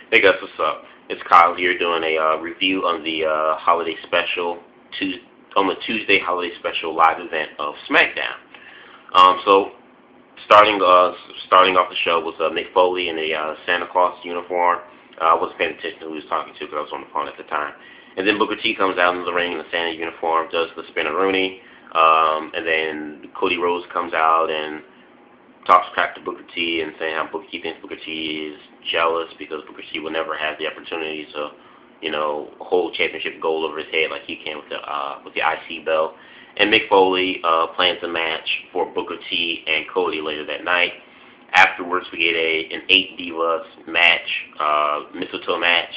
Hey guys, what's up? It's Kyle here doing a review on the holiday special, on the Tuesday holiday special live event of SmackDown. So starting off the show was Mick Foley in a Santa Claus uniform. I wasn't paying attention to who he was talking to because I was on the phone at the time. And then Booker T comes out in the ring in the Santa uniform, does the spin-a-rooney, and then Cody Rhodes comes out and talks crap to Booker T and saying how Booker T thinks Booker T is jealous because Booker T will never have the opportunity to, hold championship gold over his head like he can with the IC belt. And Mick Foley plans a match for Booker T and Cody later that night. Afterwards, we get an 8 Divas match, mistletoe match.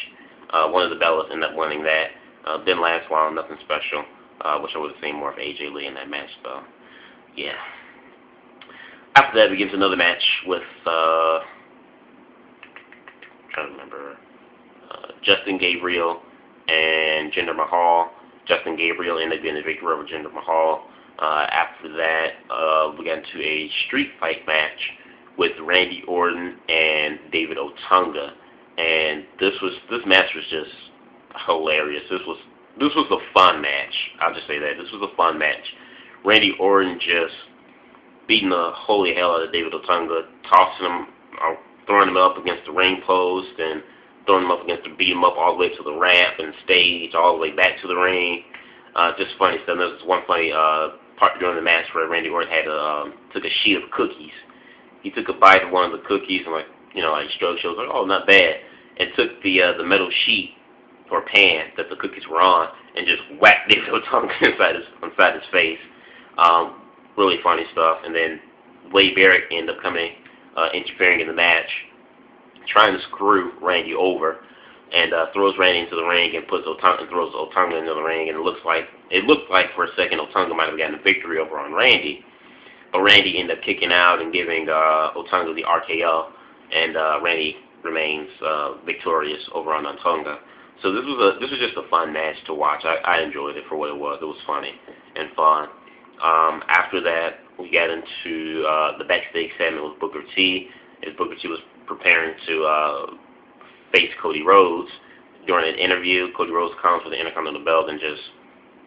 One of the Bellas ended up winning that. Didn't last long, nothing special. Wish I would have seen more of AJ Lee in that match, though. Yeah. After that, begins another match with, I'm trying to remember, Justin Gabriel and Jinder Mahal. Justin Gabriel ended up getting the victory over Jinder Mahal. After that, we got into a street fight match with Randy Orton and David Otunga. And this match was just hilarious. This was a fun match. I'll just say that. This was a fun match. Randy Orton just beating the holy hell out of David Otunga, tossing him, throwing him up against the ring post, and throwing him up beating him up all the way to the ramp and stage, all the way back to the ring. Just funny stuff. There was one funny part during the match where Randy Orton took a sheet of cookies. He took a bite of one of the cookies and like shrugged, was like, oh, not bad, and took the metal sheet or pan that the cookies were on and just whacked David Otunga inside his face. Really funny stuff. And then Wade Barrett ended up interfering in the match, trying to screw Randy over, and throws Randy into the ring and throws Otunga into the ring. And it looked like for a second Otunga might have gotten a victory over on Randy, but Randy ended up kicking out and giving Otunga the RKO, and Randy remains victorious over on Otunga. So this was just a fun match to watch. I enjoyed it for what it was. It was funny and fun. After that, we got into the backstage segment with Booker T, as Booker T was preparing to face Cody Rhodes. During an interview, Cody Rhodes comes with the Intercontinental belt and just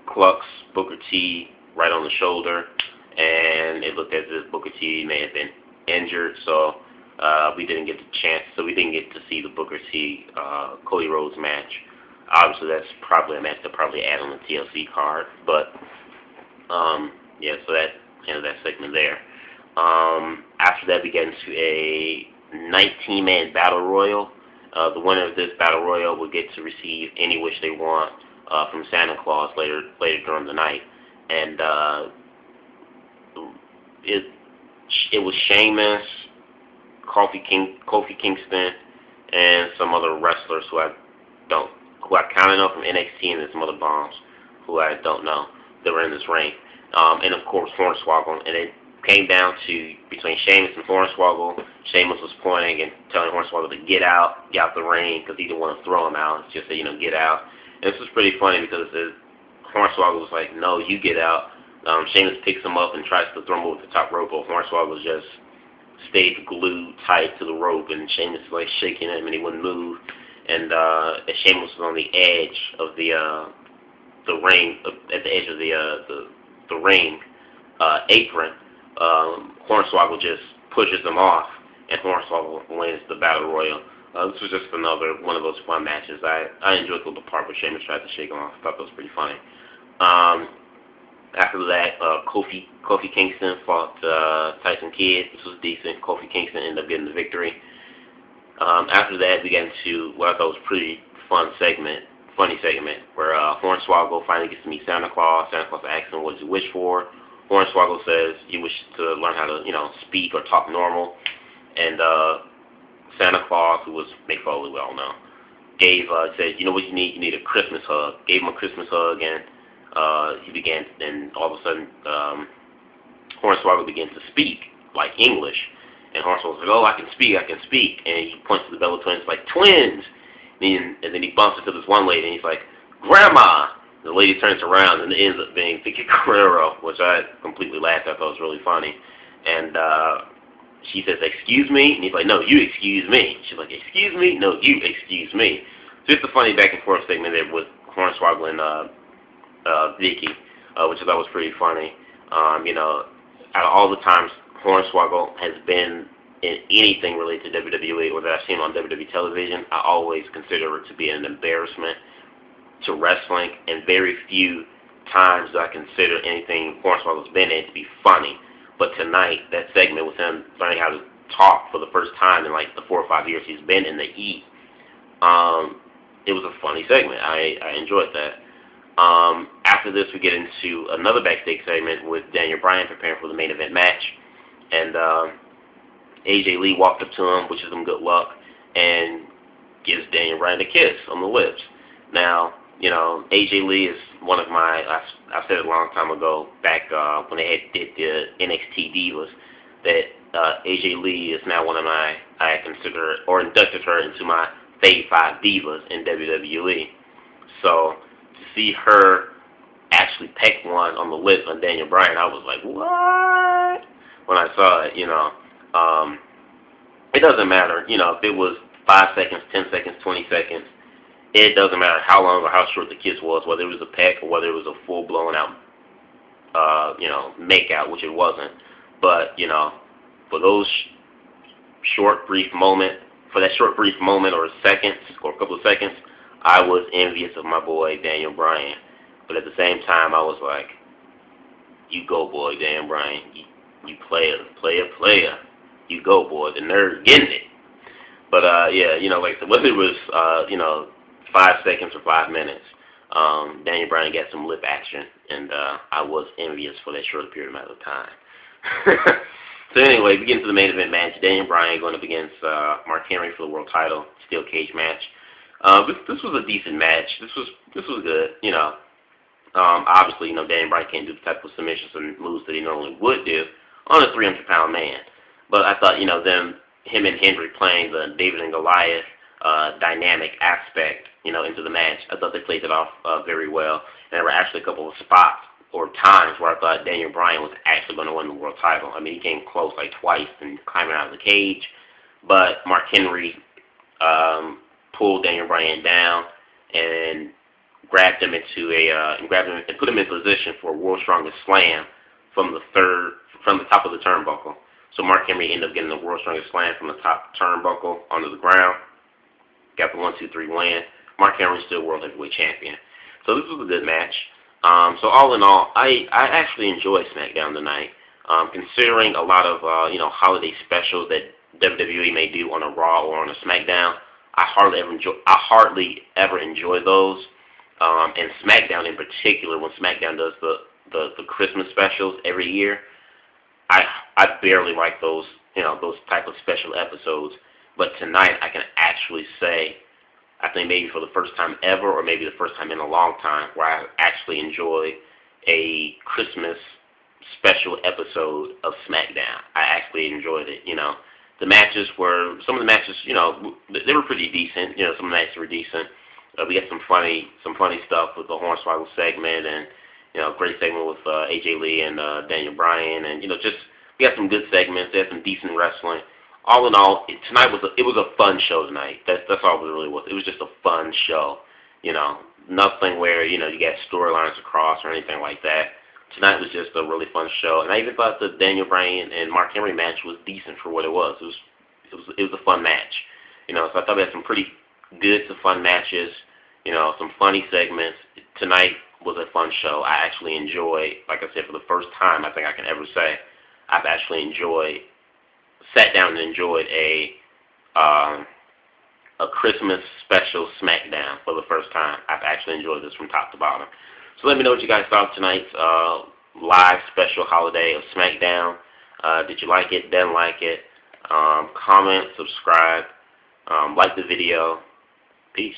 clucks Booker T right on the shoulder, and it looked as if Booker T may have been injured, so we didn't get to see the Booker T Cody Rhodes match. Obviously, that's probably a match to probably add on the TLC card, but yeah, so that ended that segment there. After that, we get into a 19-man battle royal. The winner of this battle royal will get to receive any wish they want from Santa Claus later during the night. And it was Sheamus, Kofi Kingston, and some other wrestlers who I kind of know from NXT, and then some other bombs who I don't know that were in this ring. And of course Hornswoggle, and it came down to between Sheamus and Hornswoggle. Sheamus was pointing and telling Hornswoggle to get out the ring because he didn't want to throw him out. Just say, get out. And this was pretty funny because Hornswoggle was like, no, you get out. Sheamus picks him up and tries to throw him over the top rope, but Hornswoggle just stayed glued tight to the rope, and Sheamus was like shaking him and he wouldn't move. And as Sheamus was on the edge of the ring, at the edge of the ring apron, Hornswoggle just pushes him off, and Hornswoggle wins the Battle Royal. This was just another one of those fun matches. I enjoyed the part where Sheamus tried to shake him off. I thought that was pretty funny. After that, Kofi Kingston fought Tyson Kidd. This was decent. Kofi Kingston ended up getting the victory. After that, we got into what I thought was a pretty funny segment, where Hornswoggle finally gets to meet Santa Claus. Santa Claus asks him what does he wish for. Hornswoggle says he wishes to learn how to, speak or talk normal. And Santa Claus, who was Mick Foley, we all know, said, you know what you need? You need a Christmas hug. Gave him a Christmas hug, and and all of a sudden, Hornswoggle began to speak like English. And Hornswoggle's like, oh, I can speak. And he points to the Bella twins, like, twins! And then he bumps into this one lady, and he's like, Grandma! The lady turns around, and it ends up being Vicky Guerrero, which I completely laughed at. I thought was really funny. And she says, "Excuse me," and he's like, "No, you excuse me." She's like, "Excuse me? No, you excuse me." So it's a funny back and forth segment there with Hornswoggle and Vicky, which I thought was pretty funny. Out of all the times Hornswoggle has been in anything related to WWE or that I've seen on WWE television, I always consider it to be an embarrassment to wrestling, and very few times do I consider anything Hornswoggle's been in to be funny. But tonight, that segment with him learning how to talk for the first time in like the 4 or 5 years he's been in the E, it was a funny segment. I enjoyed that. After this, we get into another backstage segment with Daniel Bryan preparing for the main event match, and AJ Lee walked up to him, wishes him good luck, and gives Daniel Bryan a kiss on the lips. Now, AJ Lee is one of my, I said it a long time ago, back when they did the NXT Divas, that AJ Lee is now one of my, I consider, or inducted her into my Fave 5 Divas in WWE. So, to see her actually peck one on the lips on Daniel Bryan, I was like, what? When I saw it, it doesn't matter, if it was 5 seconds, 10 seconds, 20 seconds, it doesn't matter how long or how short the kiss was, whether it was a peck or whether it was a full blown out, make out, which it wasn't. But, for those short, brief moment, or seconds, or a couple of seconds, I was envious of my boy, Daniel Bryan. But at the same time, I was like, you go, boy, Daniel Bryan. You player. You go, boy. The nerd getting it. But, like I said, whether it was, 5 seconds or 5 minutes, Daniel Bryan got some lip action, and I was envious for that short period amount of time. So anyway, we get into the main event match. Daniel Bryan going up against Mark Henry for the world title, steel cage match. This was a decent match. This was good. Obviously, Daniel Bryan can't do the type of submissions and moves that he normally would do on a 300-pound man. But I thought, him and Henry playing the David and Goliath dynamic aspect, into the match, I thought they played it off very well. And there were actually a couple of spots or times where I thought Daniel Bryan was actually going to win the world title. I mean, he came close like twice and climbing out of the cage, but Mark Henry pulled Daniel Bryan down and grabbed him and put him in position for a World's Strongest Slam from the top of the turnbuckle. So Mark Henry ended up getting the World's Strongest Slam from the top turnbuckle onto the ground. Got the 1-2-3 win. Mark Henry's still World Heavyweight Champion. So this was a good match. So all in all, I actually enjoyed SmackDown tonight. Considering a lot of holiday specials that WWE may do on a Raw or on a SmackDown, I hardly ever enjoy those. And SmackDown in particular, when SmackDown does the Christmas specials every year, I barely like those type of special episodes. But tonight, I can actually say, I think maybe for the first time ever, or maybe the first time in a long time, where I actually enjoy a Christmas special episode of SmackDown. I actually enjoyed it. The matches were, some of the matches, they were pretty decent. Some of the matches were decent. We got some funny stuff with the Hornswoggle segment, and great segment with AJ Lee and Daniel Bryan, and just we got some good segments. They had some decent wrestling. All in all, tonight was a fun show tonight. That's all it really was. It was just a fun show. Nothing where you got storylines across or anything like that. Tonight was just a really fun show, and I even thought the Daniel Bryan and Mark Henry match was decent for what it was. It was a fun match. So I thought we had some pretty good to fun matches. Some funny segments. Tonight was a fun show. I actually enjoyed, like I said, for the first time I think I can ever say, I've actually sat down and enjoyed a Christmas special SmackDown for the first time. I've actually enjoyed this from top to bottom. So let me know what you guys thought of tonight's live special holiday of SmackDown. Did you like it? Didn't like it? Comment, subscribe, like the video. Peace.